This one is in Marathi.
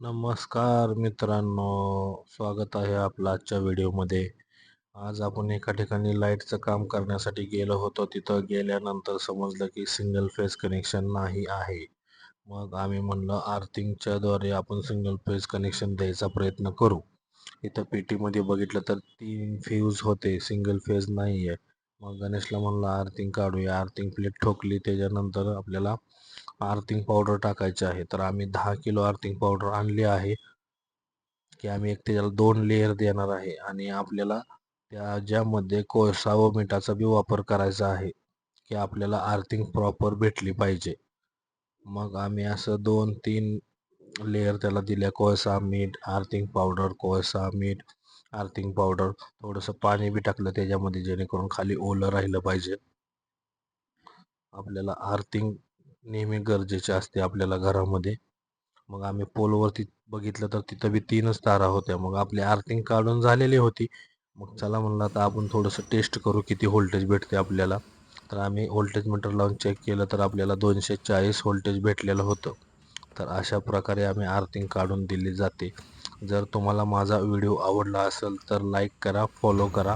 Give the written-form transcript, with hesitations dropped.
नमस्कार मित्रांनो, स्वागत आहे आपलं आजच्या व्हिडिओमध्ये. आज आपण एका ठिकाणी लाईटचं काम करण्यासाठी गेलो होतो. तिथं गेल्यानंतर समजलं की सिंगल फेज कनेक्शन नाही आहे. मग आम्ही म्हणलं अर्थिंगच्या द्वारे आपण सिंगल फेज कनेक्शन द्यायचा प्रयत्न करू. इथं पेटीमध्ये बघितलं तर 3 फ्यूज होते, सिंगल फेज नाही आहे. मग गणेशला म्हणलं अर्थिंग काढूया. अर्थिंग प्लेट ठोकली, त्याच्यानंतर आपल्याला अर्थिंग पावडर टाकायची आहे. तर आम्ही 10 किलो अर्थिंग पावडर आणली आहे, की आम्ही एक त्याला 2 लेयर देणार आहे आणि आपल्याला ज्यामध्ये कोळसा व मिठाचा बी वापर करायचा आहे, की आपल्याला अर्थिंग प्रॉपर भेटली पाहिजे. मग आम्ही असं 2-3 लेयर त्याला दिल्या. कोळसा, मीठ, अर्थिंग पावडर, कोळसा, मीठ, अर्थिंग पावडर. थोडंसं पाणी बी टाकलं त्याच्यामध्ये, जेणेकरून खाली ओलं राहिलं पाहिजे. आपल्याला अर्थिंग नेहमी गरजेचे असते आपल्याला घरामध्ये. मग आम्ही पोलवरती बघितलं तर तिथं बी 3च तारा होत्या. मग आपली अर्थिंग काढून झालेली होती. मग चला म्हणलं आता आपण थोडंसं टेस्ट करू किती व्होल्टेज भेटते आपल्याला. तर आम्ही व्होल्टेज मीटर लावून चेक केलं तर आपल्याला 240 व्होल्टेज भेटलेलं होतं. तर अशा प्रकारे आम्ही अर्थिंग काढून दिली जाते. जर तुम्हाला माझा व्हिडिओ आवडला असेल तर लाईक करा, फॉलो करा.